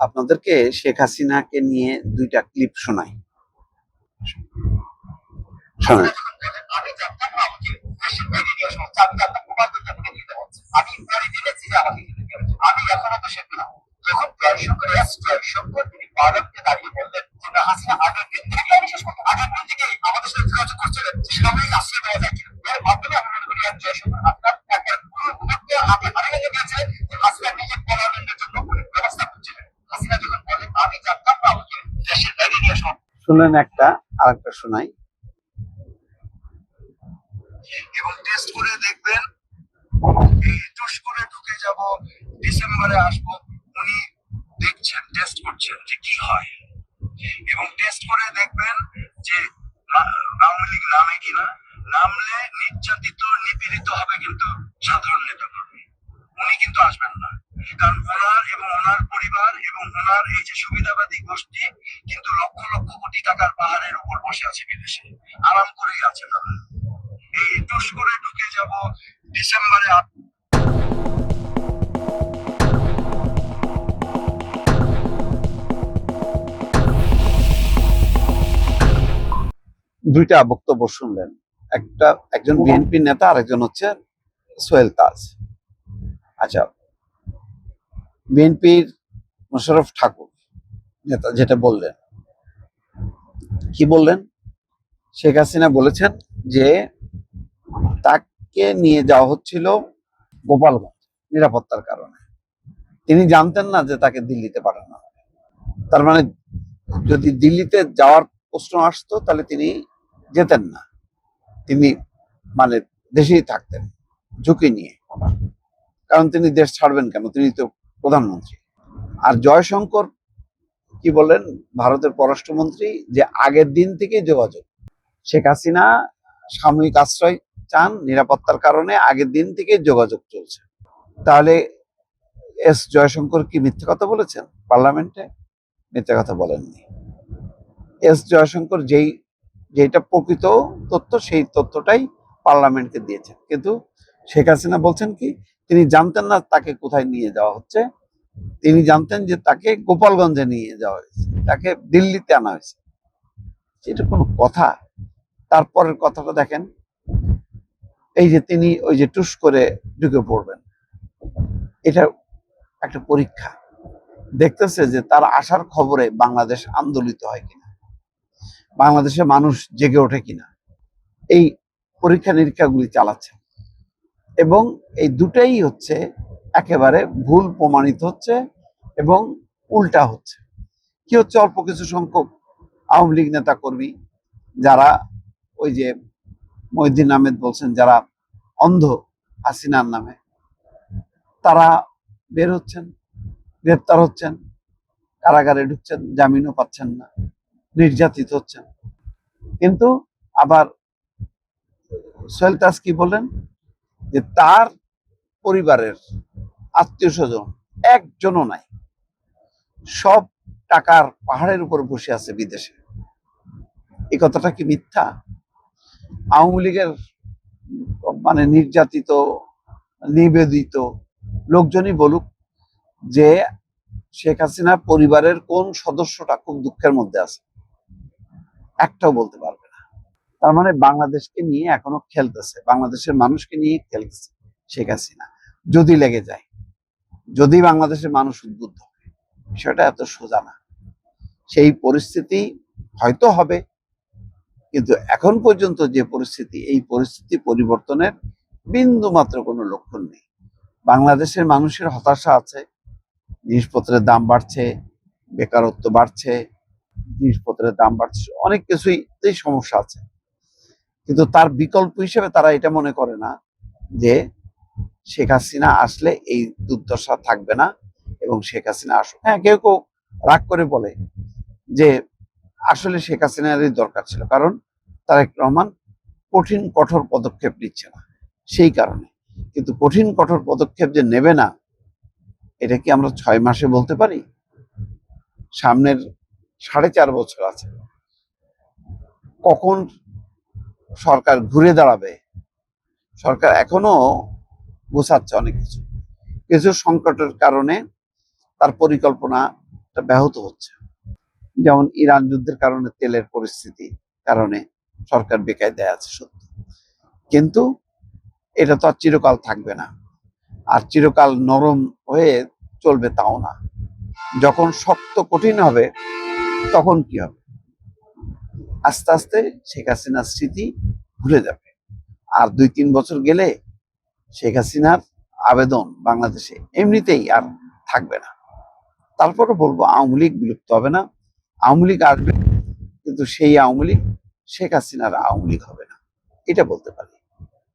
আপনাদেরকে শেখ হাসিনাকে নিয়ে দুইটা ক্লিপ শোনাই। শোনেন। আমি জানতাম না আমাকে দেশের বাইরে নিয়ে আসা হচ্ছে, আমি জানতাম গোপালগঞ্জ থেকে নিতে হচ্ছে, আমি পরে জেনেছি যে আমাকে নিতে হচ্ছে। আমি এখনো দেশের না। যখন জয়শঙ্কর তিনি পার্লামেন্টে দাঁড়িয়ে বললেন যে না, হাসিনা আগের দিন থেকে আমি শেষ করতাম, আগের দিন থেকে আমাদের সাথে যোগাযোগ করছিলেন যে সাময়িক আশ্রয় দেওয়া যায় কিনা, এর মাধ্যমে আমি মনে করি জয়শঙ্কর আপনার একবার পুরো মুহূর্তে হাতে লেগে গিয়েছিলেন যে হাসিনা নিজের পার্লামেন্টের জন্য ব্যবস্থা করছিলেন। হাসিনা যখন বলেন আমি জানতাম না আমাকে দেশের বাইরে নিয়ে আসা। শুনলেন একটা, আরেকটা শোনাই। এবং টেস্ট করে দেখবেন, এই টুস করে ঢুকে যাব, ডিসেম্বরে আসবো, উনি দেখছেন, টেস্ট করছেন যে কি হয়, এবং টেস্ট করে দেখবেন যে আওয়ামী লীগ নামে কিনা। নামলে নির্যাতিত নিপীড়িত হবে কিন্তু সাধারণ নেতা কর্মী, উনি কিন্তু আসবেন না। কারণ ওনার এবং ওনার পরিবার এবং ওনার এই যে সুবিধাবাদী গোষ্ঠী কিন্তু লক্ষ লক্ষ কোটি টাকার পাহাড়ের উপর বসে আছে বিদেশে, আরাম করেই আছে তারা। এই টুস করে ঢুকে যাব ডিসেম্বরে। দুইটা বক্তব্য শুনলেন, একজন বিএনপি নেতা, আর একজন হচ্ছে সোহেল তাজ। আচ্ছা, বিএনপির মোশাররফ ঠাকুর নেতা যেটা বললেন, কি বললেন? শেখ হাসিনা বলেছেন যে তাকে নিয়ে যাওয়া হচ্ছিল গোপালগঞ্জ নিরাপত্তার কারণে। তিনি জানতেন না যে তাকে দিল্লিতে পাঠানো হবে। তার মানে যদি দিল্লিতে যাওয়ার প্রশ্ন আসতো তাহলে তিনি যেতেন না, তিনি মানে দেশেই থাকতেন ঝুঁকি নিয়ে। কারণ তিনি দেশ ছাড়বেন কেন, তিনি তো প্রধানমন্ত্রী। আর জয়শঙ্কর কি বললেন, ভারতের পররাষ্ট্রমন্ত্রী, যে আগের দিন থেকে যোগাযোগ, শেখ হাসিনা সাময়িক আশ্রয় চান নিরাপত্তার কারণে, আগের দিন থেকে যোগাযোগ চলছে। তাহলে এস জয়শঙ্কর কি মিথ্যে কথা বলেছেন? পার্লামেন্টে মিথ্যে কথা বলেননি। এস জয়শঙ্কর যেটা প্রকৃত তথ্য, সেই তথ্যটাই পার্লামেন্টকে দিয়েছেন। কিন্তু শেখ হাসিনা বলছেন কি, তিনি জানতেন না তাকে কোথায় নিয়ে যাওয়া হচ্ছে, তিনি জানতেন যে তাকে গোপালগঞ্জে নিয়ে যাওয়া হয়েছে, তাকে দিল্লিতে আনা হয়েছে। এটা কোনো কথা? তারপরের কথাটা দেখেন, এই যে তিনি ওই যে টুস করে ঢুকে পড়বেন, এটা একটা পরীক্ষা। দেখতেছে যে তার আসার খবরে বাংলাদেশ আন্দোলিত হয় কিনা, বাংলাদেশের মানুষ জেগে ওঠে কিনা, এই পরীক্ষা নিরীক্ষাগুলি চালাচ্ছে। এবং এই দুটাই হচ্ছে একেবারে ভুল প্রমাণিত হচ্ছে এবং উল্টা হচ্ছে। কি হচ্ছে? অল্প কিছু সংখ্যক আওয়ামী লীগ নেতা কর্মী, যারা ওই যে মহিউদ্দিন আহমেদ বলছেন, যারা অন্ধ হাসিনার নামে, তারা বের হচ্ছেন, গ্রেপ্তার হচ্ছেন, কারাগারে ঢুকছেন, জামিনও পাচ্ছেন না, নির্যাতিত হচ্ছেন। কিন্তু আবার সোহেল তাজ কি বললেন, যে তার পরিবারের আত্মীয় স্বজন একজনও নাই, সব টাকার পাহাড়ের উপর বসে আছে বিদেশে। এই কথাটা কি মিথ্যা? আওয়ামী লীগের মানে নির্যাতিত নিবেদিত লোকজনই বলুক যে শেখ হাসিনার পরিবারের কোন সদস্যটা খুব দুঃখের মধ্যে আছে, একটাও বলতে পারবে না। তার মানে বাংলাদেশকে নিয়ে এখনো খেলতেছে, বাংলাদেশের মানুষকে নিয়ে খেলতেছে শেখ হাসিনা। যদি লেগে যায়, যদি বাংলাদেশের মানুষ উদ্বুদ্ধ হয়, বিষয়টা এত সোজা না। সেই পরিস্থিতি হয়তো হবে, কিন্তু এখন পর্যন্ত যে পরিস্থিতি, এই পরিস্থিতি পরিবর্তনের বিন্দু মাত্র কোনো লক্ষণ নেই। বাংলাদেশের মানুষের হতাশা আছে, জিনিসপত্রের দাম বাড়ছে, বেকারত্ব বাড়ছে, জিনিসপত্রের দাম বাড়ছে, অনেক কিছুই সমস্যা আছে। কিন্তু তার বিকল্প হিসেবে তারা এটা মনে করে না যে শেখ হাসিনা আসলে এই দুর্দশা থাকবে না, এবং শেখ হাসিনা আসুক। হ্যাঁ, কেউ কেউ রাগ করে বলে যে আসলে শেখ হাসিনারই দরকার ছিল, কারণ তারেক রহমান কঠিন কঠোর পদক্ষেপ নিচ্ছে না, সেই কারণে। কিন্তু কঠিন কঠোর পদক্ষেপ যে নেবে না, এটা কি আমরা 6 মাসে বলতে পারি? সামনের 4.5 বছর আছে, কখন সরকার ঘুরে দাঁড়াবে? সরকার এখনো গোছাচ্ছে অনেক কিছু, কিছু সংকটের কারণে তার পরিকল্পনা সরকারটা ব্যাহত হচ্ছে। যেমন ইরান যুদ্ধের কারণে তেলের পরিস্থিতি কারণে সরকার বেকায়দায় আছে সত্যি, কিন্তু এটা তো আর চিরকাল থাকবে না। আর চিরকাল নরম হয়ে চলবে তাও না। যখন শক্ত কঠিন হবে তখন কি হবে? আস্তে আস্তে শেখ হাসিনার স্মৃতি ভুলে যাবে। আর ২-৩ বছর গেলে শেখ হাসিনার আবেদন বাংলাদেশে এমনিতেই আর থাকবে না। তারপরে বলবো আওয়ামী লীগ বিলুপ্ত হবে না, আওয়ামী লীগ আসবে, কিন্তু সেই আওয়ামী লীগ শেখ হাসিনার আওয়ামী লীগ হবে না, এটা বলতে পারি।